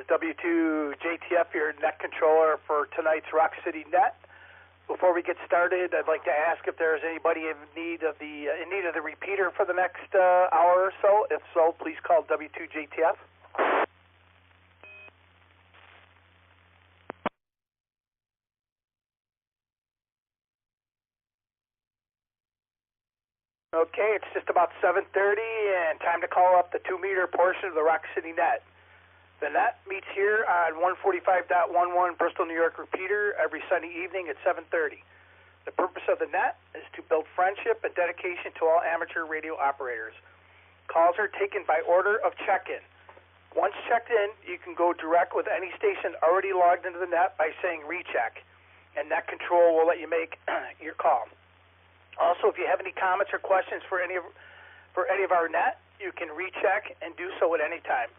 W2JTF, your net controller for tonight's RocCityNet. Before we get started, I'd like to ask if there's anybody in need of the repeater for the next hour or so. If so, please call W2JTF. Okay, it's just about 7:30 and time to call up the 2-meter portion of the RocCityNet. The net meets here on 145.11 Bristol, New York repeater every Sunday evening at 7:30. The purpose of the net is to build friendship and dedication to all amateur radio operators. Calls are taken by order of check-in. Once checked in, you can go direct with any station already logged into the net by saying recheck, and net control will let you make your call. Also, if you have any comments or questions for any of our net, you can recheck and do so at any time.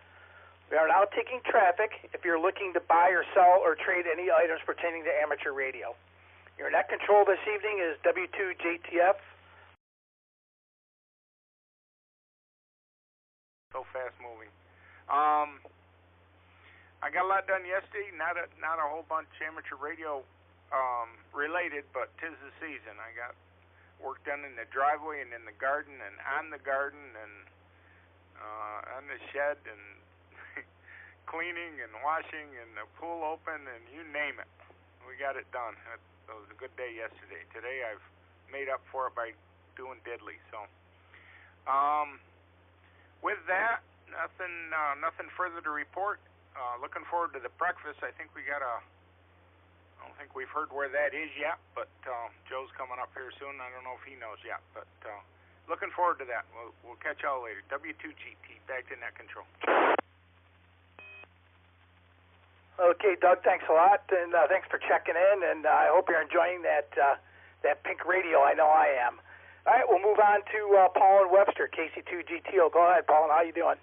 We are now taking traffic if you're looking to buy or sell or trade any items pertaining to amateur radio. Your net control this evening is W2JTF. So fast moving. I got a lot done yesterday. Not a whole bunch amateur radio related, but 'tis the season. I got work done in the driveway and in the garden and on the garden and on the shed and cleaning and washing and the pool open and you name it. We got it done. It was a good day yesterday. Today I've made up for it by doing diddly. So with that, nothing further to report. Looking forward to the breakfast. I think I don't think we've heard where that is yet, but Joe's coming up here soon. I don't know if he knows yet, but looking forward to that. We'll catch y'all later. W2GT, back to net control. Okay, Doug, thanks a lot, and thanks for checking in, and I hope you're enjoying that pink radio. I know I am. All right, we'll move on to Paul and Webster, KC2GTO. Go ahead, Paul, how you doing?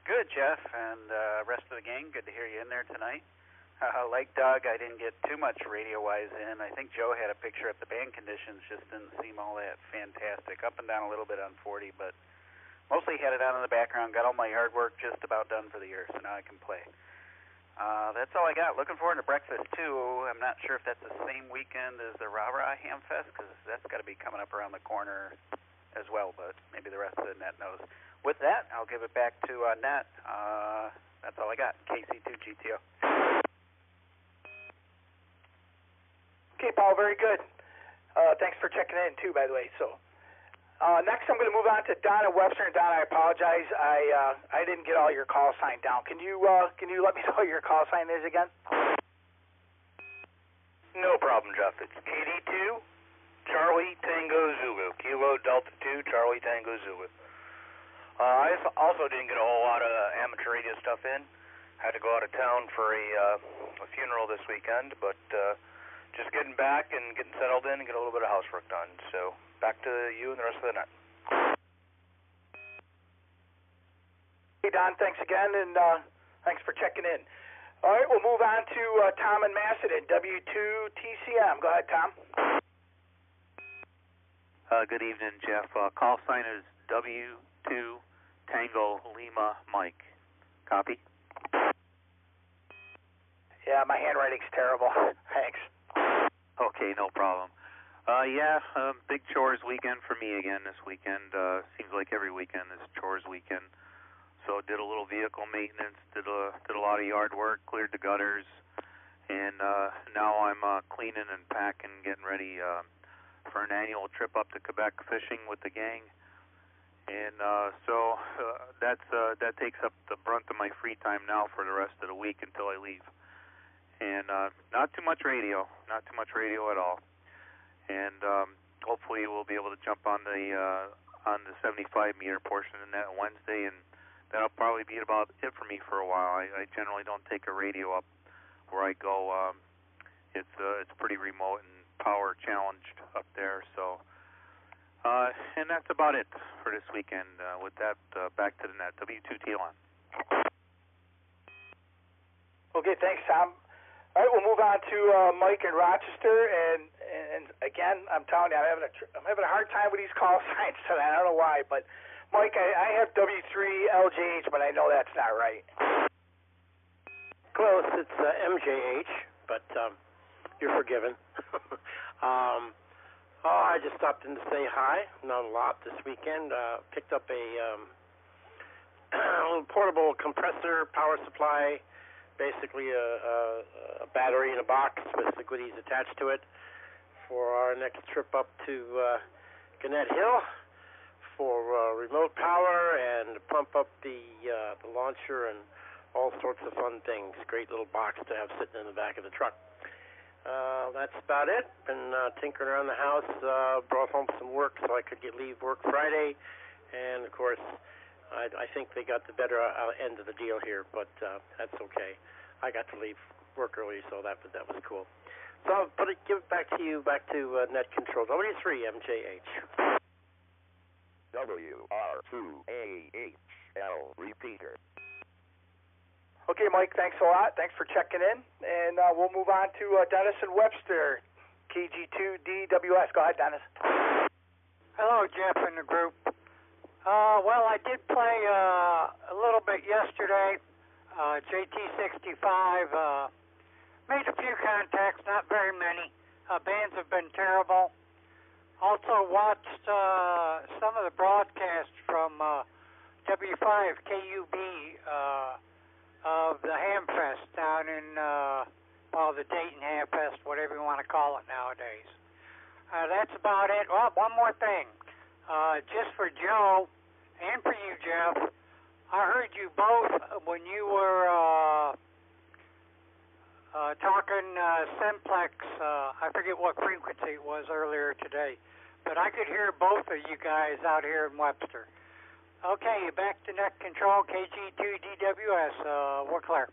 Good, Jeff, and rest of the gang, good to hear you in there tonight. Like Doug, I didn't get too much radio-wise in. I think Joe had a picture of the band conditions, just didn't seem all that fantastic. Up and down a little bit on 40, but mostly had it on in the background. Got all my yard work just about done for the year, so now I can play. That's all I got. Looking forward to breakfast, too. I'm not sure if that's the same weekend as the Rah-Rah Ham Fest, because that's got to be coming up around the corner as well, but maybe the rest of the net knows. With that, I'll give it back to Net. That's all I got. KC2GTO. Okay, Paul, very good. Thanks for checking in, too, by the way. So next I'm going to move on to Donna Webster. And Donna, I apologize. I didn't get all your call sign down. Can you let me know what your call sign is again? No problem, Jeff. It's KD2, Charlie Tango Zulu. Kilo Delta 2, Charlie Tango Zulu. I also didn't get a whole lot of amateur radio stuff in. Had to go out of town for a funeral this weekend, but just getting back and getting settled in and get a little bit of housework done. So back to you and the rest of the net. Hey, Don, thanks again, and thanks for checking in. All right, we'll move on to Tom and Macedon, W2TCM. Go ahead, Tom. Good evening, Jeff. Call sign is W2 Tango Lima Mike. Copy? Yeah, my handwriting's terrible. Thanks. Okay, no problem. Big chores weekend for me again this weekend. Seems like every weekend is chores weekend. So did a little vehicle maintenance, did a lot of yard work, cleared the gutters, and now I'm cleaning and packing, getting ready for an annual trip up to Quebec fishing with the gang. And so that takes up the brunt of my free time now for the rest of the week until I leave. And not too much radio at all. And hopefully we'll be able to jump on the 75-meter portion of that Wednesday, and that'll probably be about it for me for a while. I generally don't take a radio up where I go. It's pretty remote and power challenged up there. So. And that's about it for this weekend. With that, back to the net. W2TLN. Okay, thanks, Tom. All right, we'll move on to Mike in Rochester. And again, I'm telling you, I'm having a hard time with these call signs tonight. I don't know why, but Mike, I have W3LJH, but I know that's not right. Close. It's MJH, but you're forgiven. I just stopped in to say hi. Not a lot this weekend. Picked up a little portable compressor power supply, basically a battery in a box with the goodies attached to it for our next trip up to Gannett Hill for remote power and pump up the launcher and all sorts of fun things. Great little box to have sitting in the back of the truck. That's about it. Been tinkering around the house. Brought home some work so I could leave work Friday. And, of course, I think they got the better end of the deal here, but that's okay. I got to leave work early, so that was cool. So I'll give it back to you, back to Net Control. W3MJH. WR2AHL repeater. Okay, Mike, thanks a lot. Thanks for checking in. And we'll move on to Dennis and Webster, KG2DWS. Go ahead, Dennis. Hello, Jeff and the group. Well, I did play a little bit yesterday. JT65. Made a few contacts, not very many. Bands have been terrible. Also watched some of the broadcasts from W5KUB of the Hamfest down in, the Dayton Hamfest, whatever you want to call it nowadays. That's about it. Well, one more thing. Just for Joe and for you, Jeff, I heard you both when you were talking Simplex, I forget what frequency it was earlier today, but I could hear both of you guys out here in Webster. Okay, back to Net Control, KG2DWS. We're clear.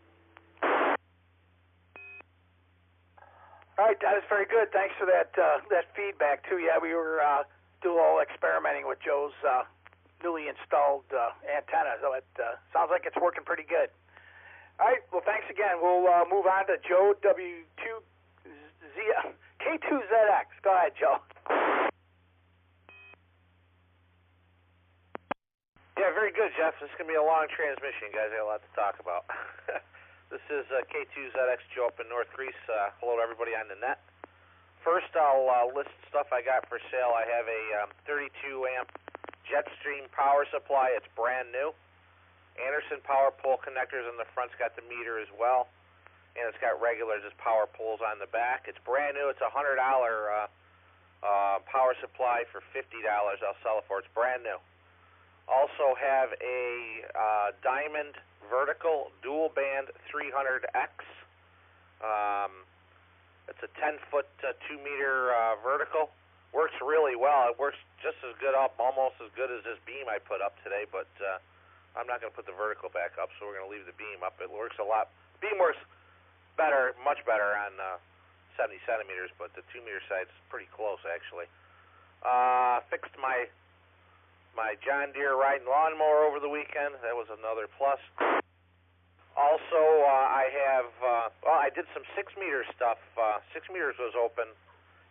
All right, that is very good. Thanks for that feedback, too. Yeah, we were doing a little experimenting with Joe's newly installed antenna, so it sounds like it's working pretty good. All right, well, thanks again. We'll move on to Joe K2ZX. Go ahead, Joe. Yeah, very good, Jeff. This is going to be a long transmission, guys. I got a lot to talk about. This is K2ZX Joe up in North Greece. Hello to everybody on the net. First, I'll list stuff I got for sale. I have a 32-amp Jetstream power supply. It's brand new. Anderson power pole connectors in the front's got the meter as well. And it's got regular just power poles on the back. It's brand new. It's a $100 power supply for $50 I'll sell it for. It's brand new. Also have a Diamond vertical dual band 300X. It's a 10-foot, 2-meter vertical. Works really well. It works just as good up, almost as good as this beam I put up today, but I'm not going to put the vertical back up, so we're going to leave the beam up. It works a lot. Beam works better, much better on 70 centimeters, but the 2-meter side's pretty close, actually. Fixed my John Deere riding lawnmower over the weekend. That was another plus. Also, I have, I did some 6-meter stuff. 6 meters was open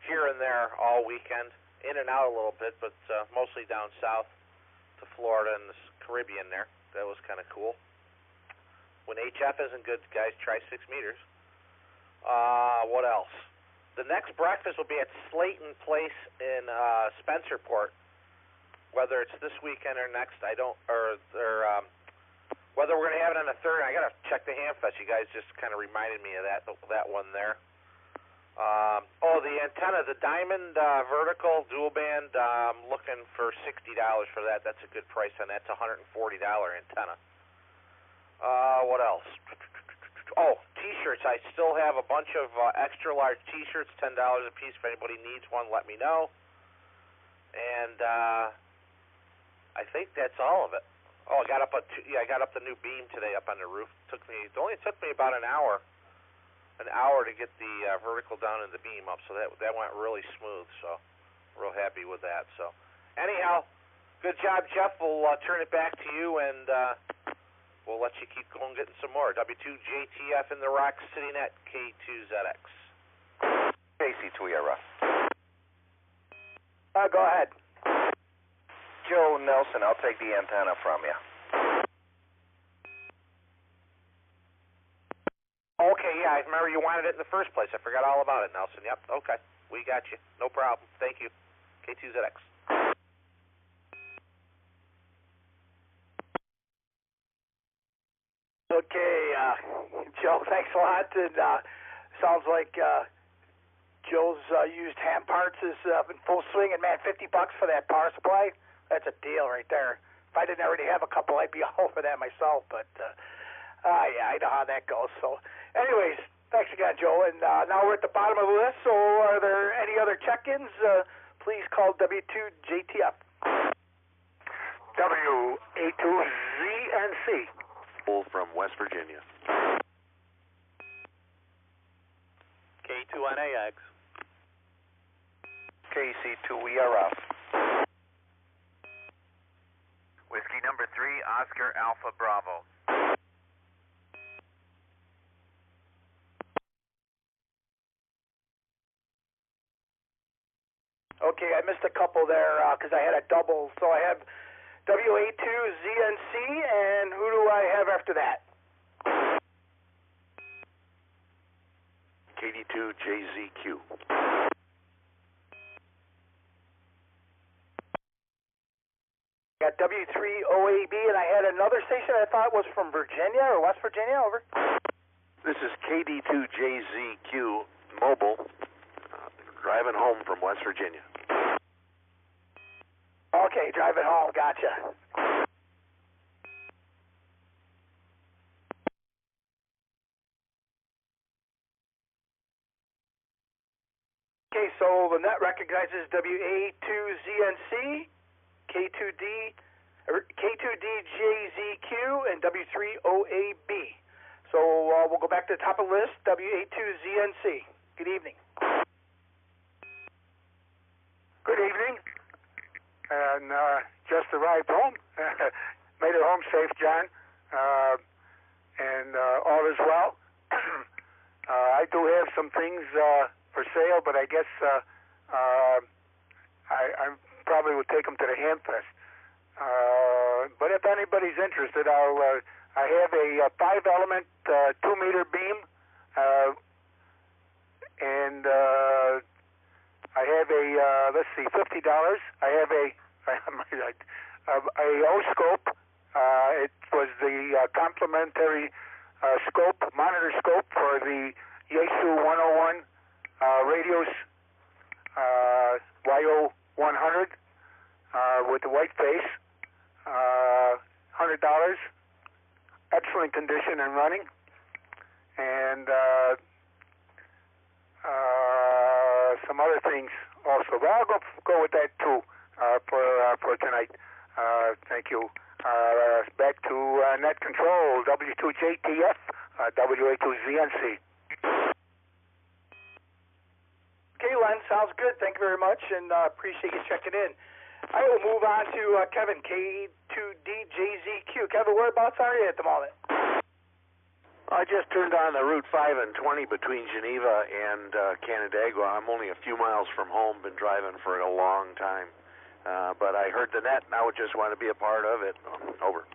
here and there all weekend, in and out a little bit, but mostly down south to Florida and the Caribbean there. That was kind of cool. When HF isn't good, guys, try 6 meters. What else? The next breakfast will be at Slayton Place in Spencerport. Whether it's this weekend or next, I don't, or whether we're going to have it on the 3rd, I got to check the Hamfest. You guys just kind of reminded me of that one there. The antenna, the Diamond vertical dual band, I'm looking for $60 for that. That's a good price on that. It's a $140 antenna. What else? Oh, T-shirts. I still have a bunch of extra large T-shirts, $10 a piece. If anybody needs one, let me know. And I think that's all of it. Oh, I got up the new beam today up on the roof. It only took me about an hour to get the vertical down and the beam up. So that went really smooth. So real happy with that. So anyhow, good job, Jeff. We'll turn it back to you, and we'll let you keep going, getting some more. W2JTF in the RocCityNet, K2ZX. Casey Twiera. Go ahead. Joe Nelson. I'll take the antenna from you. Okay, yeah, I remember you wanted it in the first place. I forgot all about it, Nelson. Yep, okay. We got you. No problem. Thank you. K2ZX. Okay, Joe, thanks a lot. And sounds like Joe's used hand parts is in full swing. And man, $50 for that power supply, that's a deal right there. If I didn't already have a couple, I'd be all over that myself. But yeah, I know how that goes. So, anyways, thanks again, Joe. And now we're at the bottom of the list. So, are there any other check-ins? Please call W2JTF. WA2ZNC. From West Virginia. K2NAX. KC2ERF. Whiskey number 3, Oscar Alpha Bravo. Okay, I missed a couple there because I had a double. So I have WA2ZNC, and who do I have after that? KD2JZQ. Got W3OAB, and I had another station I thought was from Virginia or West Virginia, over. This is KD2JZQ Mobile, driving home from West Virginia. Okay, driving home, gotcha. Okay, so the net recognizes WA2ZNC, K2DJZQ, and W3OAB. So we'll go back to the top of the list, WA2ZNC. Good evening. Good evening. And just arrived home. Made it home safe, John. And all is well. I do have some things for sale, but I guess I probably would take them to the Hamfest. But if anybody's interested, I have a 5-element 2-meter beam, and I have a let's see, $50. I have a O-scope. It was the complimentary monitor scope for the Yaesu 101 radios, YO100 with the white face. $100. Excellent condition and running. And some other things also. But I'll go with that too for tonight. Thank you. Back to net control, W2JTF, WA2ZNC. Okay, Len, sounds good. Thank you very much, and appreciate you checking in. I will move on to Kevin, K2DJZQ. Kevin, whereabouts are you at the moment? I just turned on the Route 5 and 20 between Geneva and Canandaigua. I'm only a few miles from home, been driving for a long time. But I heard the net, and I would just want to be a part of it. Over.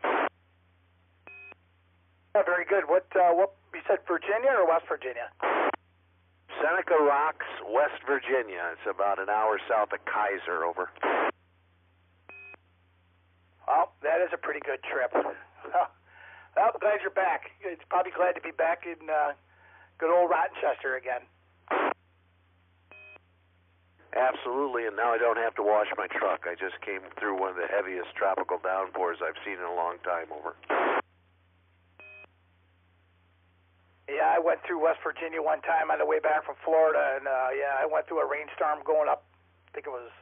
Yeah, very good. What you said, Virginia or West Virginia? Seneca Rocks, West Virginia. It's about an hour south of Kaiser. Over. Well, that is a pretty good trip. Well, I'm glad you're back. It's probably glad to be back in good old Rochester again. Absolutely, and now I don't have to wash my truck. I just came through one of the heaviest tropical downpours I've seen in a long time. Over. Yeah, I went through West Virginia one time on the way back from Florida, and yeah, I went through a rainstorm going up, I think it was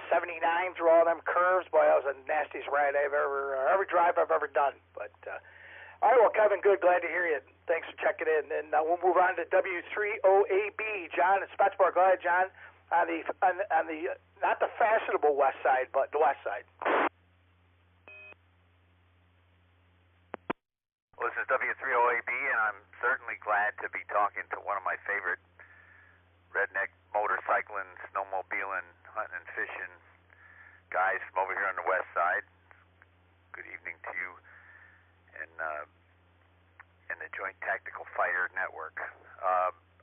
79 through all them curves. Boy, that was the nastiest ride every drive I've ever done. But all right, well, Kevin, good, glad to hear you. Thanks for checking in. And we'll move on to W3OAB, John in Spetsburg. Go ahead, John. On the not the fashionable west side, but the west side. Well, this is W3OAB, and I'm certainly glad to be talking to one of my favorite redneck motorcycling, snowmobiling, hunting, and fishing guys from over here on the west side. Good evening to you and the Joint Tactical Fighter Network.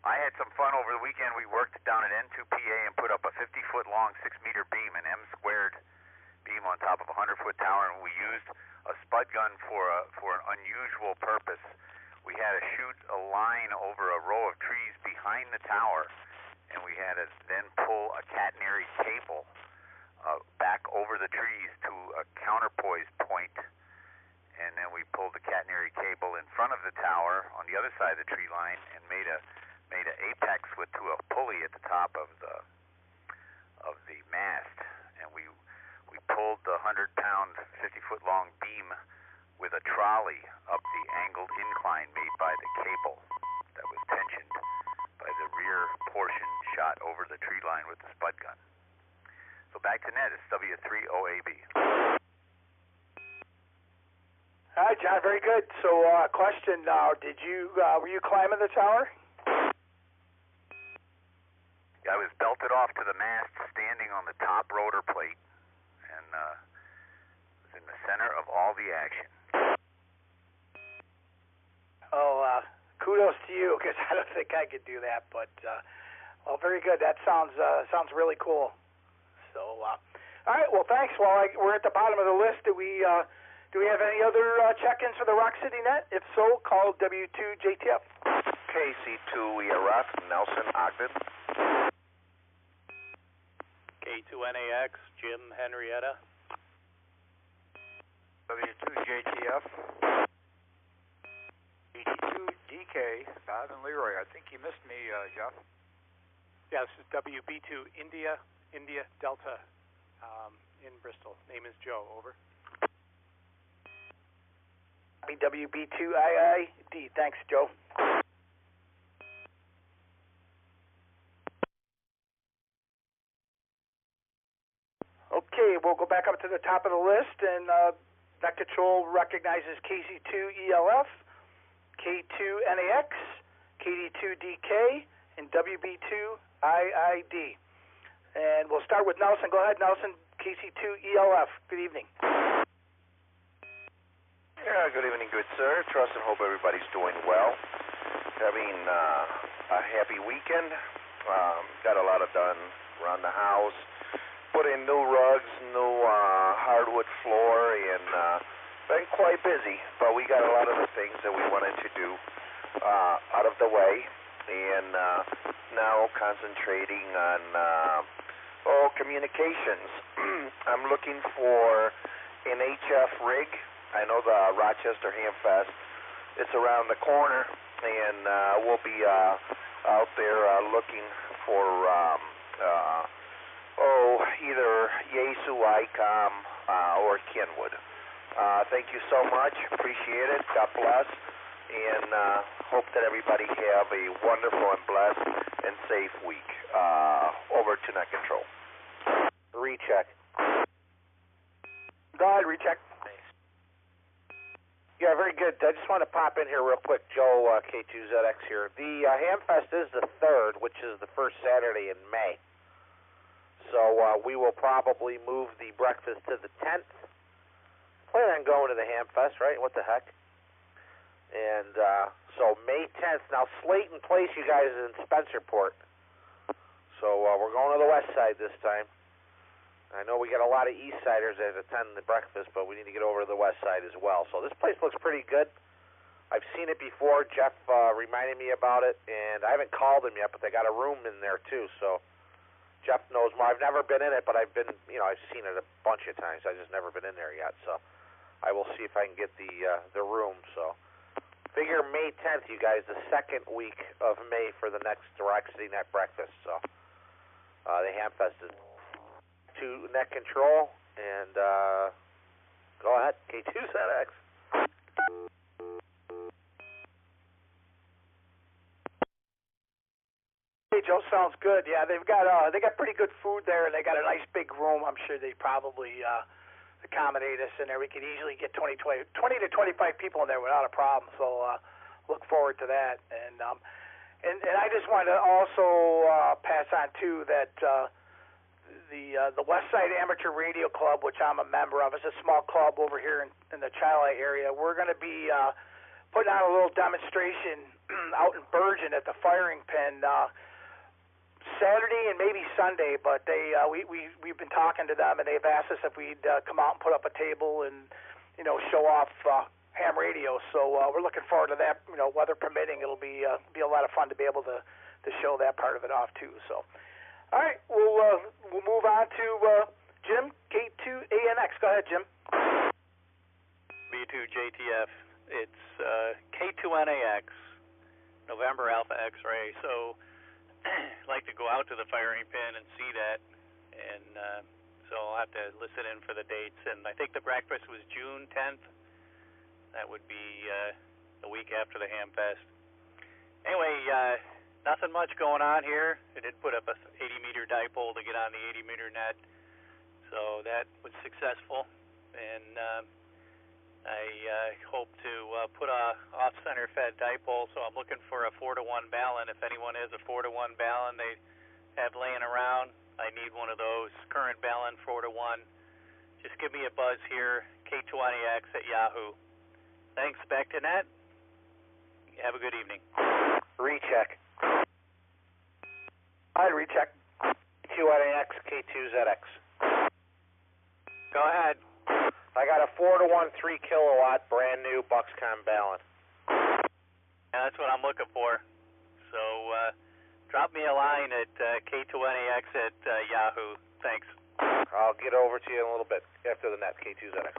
I had some fun over the weekend. We worked down at N2PA and put up a 50-foot long, 6-meter beam, an M-squared beam on top of a 100-foot tower, and we used a spud gun for an unusual purpose. We had to shoot a line over a row of trees behind the tower, and we had to then pull a catenary cable back over the trees to a counterpoise point, and then we pulled the catenary cable in front of the tower on the other side of the tree line and made an apex with to a pulley at the top of the mast, and we pulled the 100-pound, 50-foot long beam with a trolley up the angled incline made by the cable that was tensioned by the rear portion shot over the tree line with the spud gun. So back to net, it's W3OAB. All right, John, very good. So, question now, were you climbing the tower? I was belted off to the mast, standing on the top rotor plate, and was in the center of all the action. Oh, kudos to you, because I don't think I could do that. But well, very good. That sounds really cool. So, all right. Well, thanks. Well, we're at the bottom of the list. Do we have any other check-ins for the RocCityNet? If so, call W2JTF. KC2 ERF, Nelson Ogden. K2NAX, Jim Henrietta. W2JTF. B2DK, Bob and Leroy. I think you missed me, Jeff. Yeah, this is WB2 India Delta in Bristol. Name is Joe, over. WB2IID. Thanks, Joe. Okay, we'll go back up to the top of the list, and that control recognizes KC2ELF, K2NAX, KD2DK, and WB2IID. And we'll start with Nelson. Go ahead, Nelson, KC2ELF. Good evening. Yeah, good evening, good sir. Trust and hope everybody's doing well. Having a happy weekend. Got a lot done around the house. Put in new rugs, new hardwood floor, and been quite busy. But we got a lot of the things that we wanted to do out of the way, and now concentrating on communications. I'm looking for an HF rig. I know the Rochester Hamfest, it's around the corner, and we'll be out there looking for either Yaesu, ICOM, or Kenwood. Thank you so much. Appreciate it. God bless. And hope that everybody have a wonderful and blessed and safe week. Over to Net Control. Recheck. Go ahead, recheck. Yeah, very good. I just want to pop in here real quick. Joe, K2ZX here. The Hamfest is the 3rd, which is the first Saturday in May. So we will probably move the breakfast to the 10th. Plan on going to the Hamfest, right? What the heck? And so May 10th. Now, Slayton Place, you guys, is in Spencerport. So we're going to the west side this time. I know we got a lot of East Siders that attend the breakfast, but we need to get over to the west side as well. So this place looks pretty good. I've seen it before. Jeff reminded me about it, and I haven't called him yet, but they got a room in there too. So Jeff knows more. I've never been in it, but I've seen it a bunch of times. I've just never been in there yet. So I will see if I can get the room. So figure May 10th, you guys, the second week of May for the next RocCityNet breakfast. So the Hamfest is to Net Control, and go ahead, K2ZX. Hey, Joe, sounds good. Yeah, they got pretty good food there, and they got a nice big room. I'm sure they'd probably accommodate us in there. We could easily get 20 to 25 people in there without a problem. So look forward to that. And I just wanted to also pass on too that the West Side Amateur Radio Club, which I'm a member of. It's a small club over here in the Chili area. We're going to be putting on a little demonstration out in Bergen at the firing pin Saturday and maybe Sunday. But we've been talking to them, and they've asked us if we'd come out and put up a table and show off ham radio. So we're looking forward to that. Weather permitting, it'll be a lot of fun to be able to show that part of it off too. So. All right, we'll move on to Jim, K2ANX. Go ahead, Jim. B2JTF. It's K2NAX, November Alpha X-ray. So I'd like to go out to the firing pin and see that, and so I'll have to listen in for the dates. And I think the breakfast was June 10th. That would be the week after the Ham Fest. Anyway, nothing much going on here. I did put up a 80-meter dipole to get on the 80-meter net, so that was successful. And I hope to put a off-center fed dipole, so I'm looking for a 4-to-1 balun. If anyone has a 4-to-1 balun they have laying around, I need one of those. Current balun 4-to-1. Just give me a buzz here, K20X at Yahoo. Thanks, back to net. Have a good evening. Recheck. Hi, recheck. K2NAX, K2ZX. Go ahead. I got a 4-to-1 3-kilowatt brand new Buxcom balun. Yeah, that's what I'm looking for. So drop me a line at K2NAX at Yahoo. Thanks. I'll get over to you in a little bit after the net, K2ZX.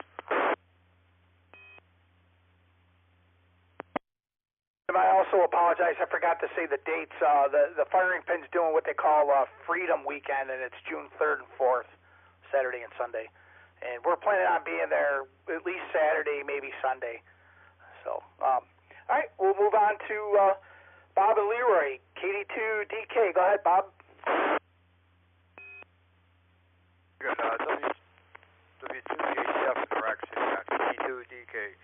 I also apologize. I forgot to say the dates. The firing pin's doing what they call Freedom Weekend, and it's June 3rd and 4th, Saturday and Sunday. And we're planning on being there at least Saturday, maybe Sunday. So, all right, we'll move on to Bob and Leroy, KD2DK. Go ahead, Bob. Good. W2JTF and RocCityNet, KD2DK.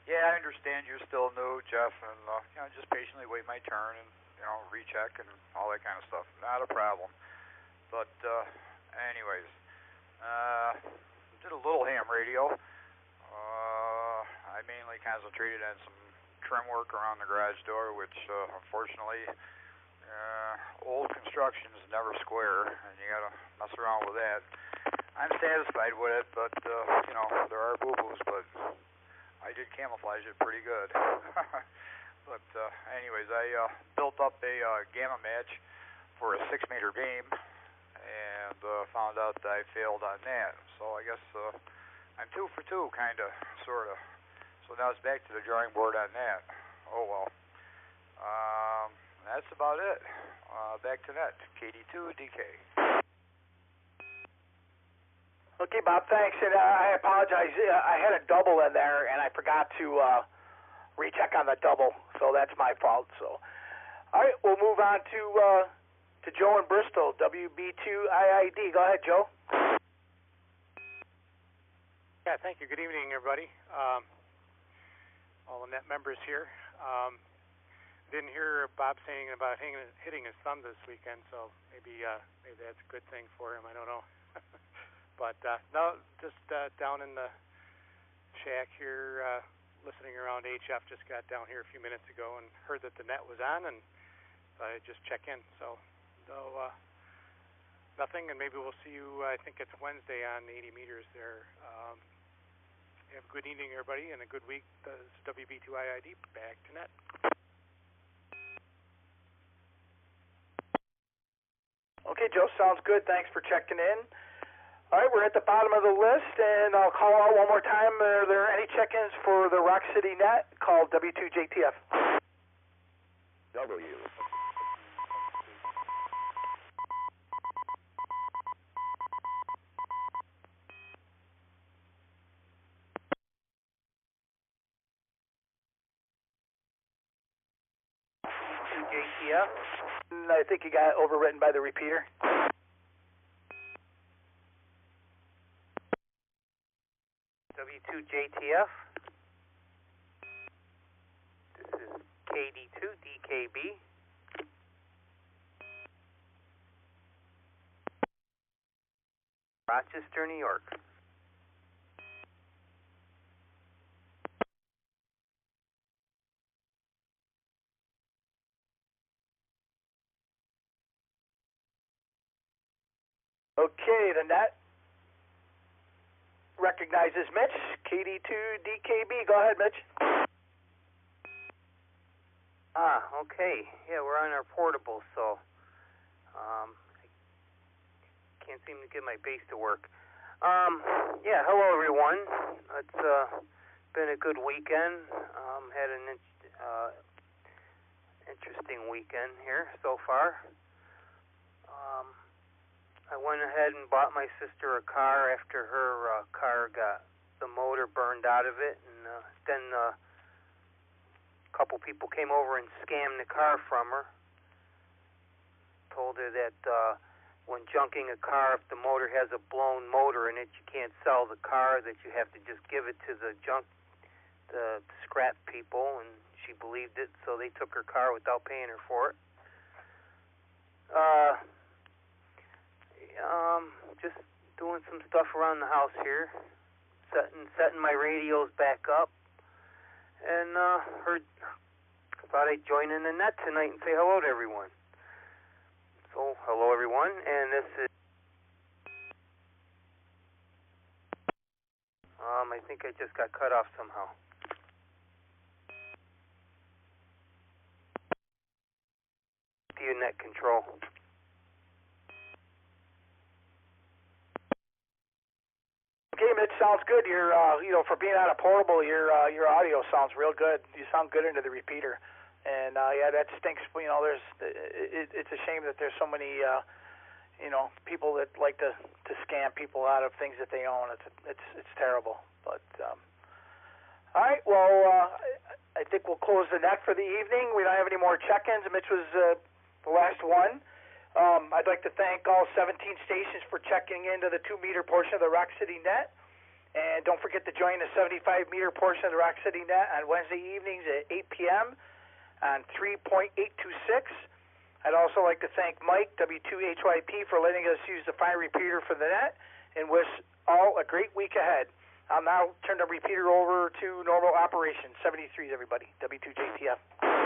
Yeah, I understand you're still new, Jeff, and just patiently wait my turn and recheck and all that kind of stuff. Not a problem. But anyways, did a little ham radio. I mainly concentrated on some trim work around the garage door, which unfortunately old construction is never square, and you got to mess around with that. I'm satisfied with it, but there are boo-boos, but I did camouflage it pretty good. But anyways, I built up a gamma match for a 6-meter beam and found out that I failed on that. So I guess I'm 2 for 2, kind of, sort of. So now it's back to the drawing board on that. Oh well. That's about it. Back to net. KD2DK. Okay, Bob, thanks. And I apologize. I had a double in there, and I forgot to recheck on the double, so that's my fault. So, all right, we'll move on to Joe in Bristol, WB2IID. Go ahead, Joe. Yeah, thank you. Good evening, everybody. All the net members here. Didn't hear Bob saying about hitting his thumb this weekend, so maybe that's a good thing for him. I don't know. But no, just down in the shack here, listening around HF. Just got down here a few minutes ago and heard that the net was on, and I just check in. So no, nothing, and maybe we'll see you. I think it's Wednesday on 80 meters there. Have a good evening, everybody, and a good week. This is WB2IID. Back to net. Okay, Joe, sounds good. Thanks for checking in. All right, we're at the bottom of the list, and I'll call out one more time. Are there any check-ins for the RocCityNet called W2JTF? W. JTF. I think you got overwritten by the repeater. W2JTF. This is KD2DKB. Rochester, New York. Okay, the net recognizes Mitch, KD2DKB. Go ahead, Mitch. Okay. Yeah, we're on our portable, so I can't seem to get my base to work. Yeah, hello everyone. It's been a good weekend. Had an interesting weekend here so far. I went ahead and bought my sister a car after her car got the motor burned out of it, and then a couple people came over and scammed the car from her. Told her that when junking a car, if the motor has a blown motor in it, you can't sell the car, that you have to just give it to the scrap people, and she believed it, so they took her car without paying her for it. Just doing some stuff around the house here, setting my radios back up, and thought I'd join in the net tonight and say hello to everyone. So, hello everyone, and this is I think I just got cut off somehow. Do you net control? Okay, Mitch, sounds good. You're, for being on a portable, your audio sounds real good. You sound good into the repeater, and yeah, that stinks. It's a shame that there's so many, people that like to scam people out of things that they own. It's terrible. But all right, well, I think we'll close the net for the evening. We don't have any more check-ins. Mitch was the last one. I'd like to thank all 17 stations for checking into the 2-meter portion of the Rock City Net. And don't forget to join the 75-meter portion of the Rock City Net on Wednesday evenings at 8 p.m. on 3.826. I'd also like to thank Mike, W2HYP, for letting us use the fine repeater for the net, and wish all a great week ahead. I'll now turn the repeater over to normal operation. 73s, everybody. W2JTF.